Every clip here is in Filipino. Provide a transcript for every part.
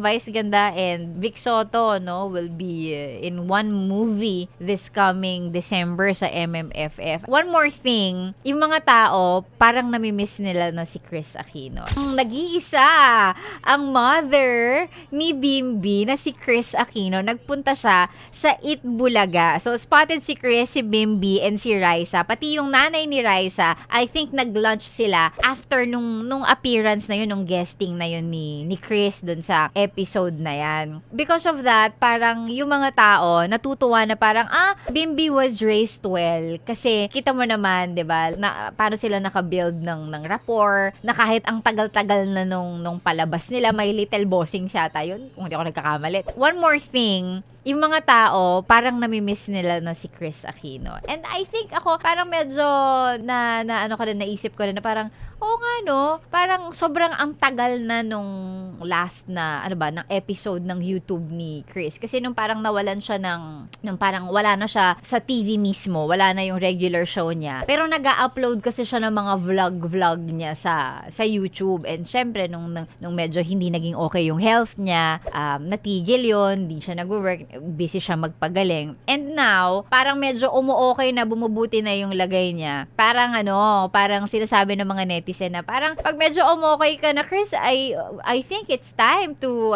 Vice Ganda and Vic Soto, no, will be in one movie this coming December sa MMFF. One more thing, yung mga tao, parang namimiss nila na si Chris Aquino. Ang nag-iisa, ang mother ni Bimbi na si Chris Aquino, nagpunta siya sa Eat Bulaga. So, spotted si Chris, si Bimbi, and si Raisa. Pati yung nanay ni Raisa, I think nag-lunch sila after nung appearance na yun, nung guesting na yun ni Chris dun sa episode na yan. Because of that, parang yung mga tao natutuwa na parang, Bimbi was raised well. Kasi kita mo naman, 'di ba, na paano sila naka-build ng rapport, na kahit ang tagal-tagal na nung palabas nila, may little bossing siya yun, kung hindi ako nagkakamali. One more thing, yung mga tao, parang namimiss nila na si Chris Aquino. And I think ako, parang medyo naisip ko rin na parang, oo nga no, parang sobrang ang tagal na nung last na, ng episode ng YouTube ni Chris. Kasi nung parang nawalan siya nung parang wala na siya sa TV mismo, wala na yung regular show niya. Pero nag-upload kasi siya ng mga vlog niya sa YouTube. And syempre, nung medyo hindi naging okay yung health niya, natigil yun, hindi siya nag-work, busy siya magpagaling. And now, parang medyo umuokay na, bumubuti na yung lagay niya. Parang parang sinasabi ng mga netizen na parang pag medyo umokay ka na, Chris, I think it's time to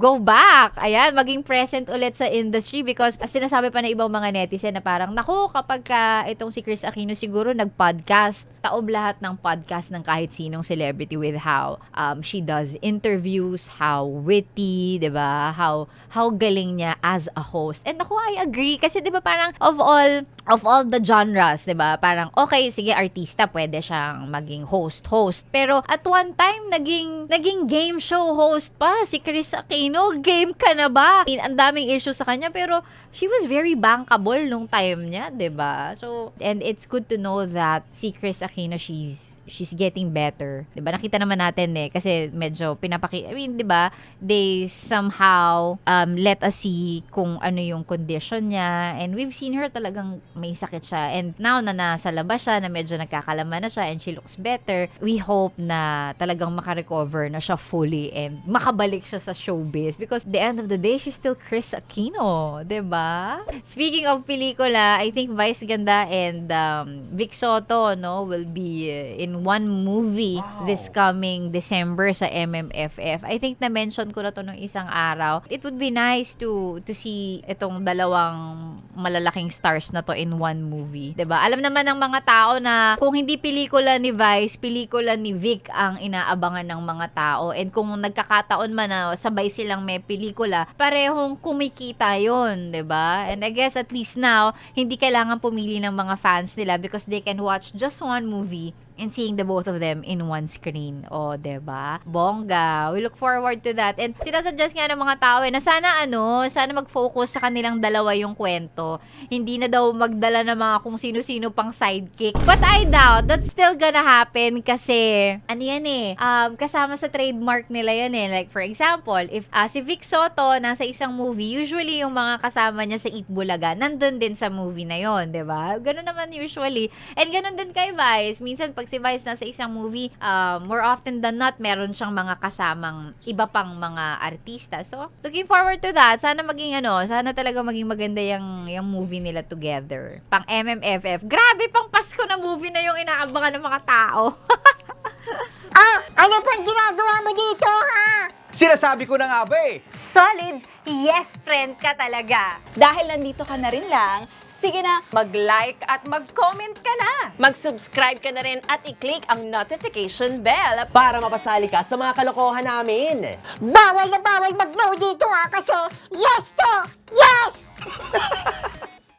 go back. Ayan, maging present ulit sa industry because sinasabi pa na ibang mga netizen na parang, naku, kapag itong si Chris Aquino siguro nag-podcast, taob lahat ng podcast ng kahit sinong celebrity with how she does interviews, how witty, 'di ba? How galing niya as a host. And ako, I agree kasi 'di ba parang of all the genres, 'di ba? Parang okay, sige, artista pwede siyang maging host. Pero at one time naging game show host pa si Chris Aquino. Game ka na ba? Ang daming issues sa kanya pero she was very bankable nung time niya, 'di ba? So, and it's good to know that si Chris Aquino, she's getting better. 'Di ba? Nakita naman natin kasi medyo I mean, 'di ba? They somehow let us see kung ano yung condition niya, and we've seen her talagang may sakit siya, and now na nasa labas siya, na medyo nagkakalaman na siya and she looks better, we hope na talagang makarecover na siya fully and makabalik siya sa showbiz because the end of the day, she's still Chris Aquino, 'di ba? Speaking of pelikula, I think Vice Ganda and Vic Soto, no, will be in one movie this coming December sa MMFF. I think na-mention ko na to nung isang araw. It would be nice to see itong dalawang malalaking stars na to in one movie. 'Di ba? Alam naman ng mga tao na kung hindi pelikula ni Vice, pelikula ni Vic ang inaabangan ng mga tao. And kung nagkakataon man na sabay silang may pelikula, parehong kumikita 'yon, 'di ba? And I guess at least now, hindi kailangan pumili ng mga fans nila because they can watch just one movie and seeing the both of them in one screen. O, 'di ba? Bongga. We look forward to that. And sinasuggest nga ng mga tao na sana mag-focus sa kanilang dalawa yung kwento. Hindi na daw magdala ng mga kung sino-sino pang sidekick. But I doubt that's still gonna happen kasi kasama sa trademark nila yan Like for example, if si Vic Soto nasa isang movie, usually yung mga kasama niya sa Eat Bulaga nandun din sa movie na yon, 'di ba? Ganun naman usually. And ganun din kay Vice. Minsan pag si Vice nasa isang movie, more often than not, meron siyang mga kasamang iba pang mga artista. So, looking forward to that. Sana talaga maging maganda yung movie nila together. Pang MMFF. Grabe, pang Pasko na movie na yung inaabangan ng mga tao. Ano pang ginagawa mo dito, ha? Sinasabi ko na nga ba Solid yes friend ka talaga. Dahil nandito ka na rin lang, sige na, mag-like at mag-comment ka na. Mag-subscribe ka na rin at i-click ang notification bell. Para mapasali ka sa mga kalokohan namin. Bawal na bawal mag-no dito, ha? Kasi yes to yes!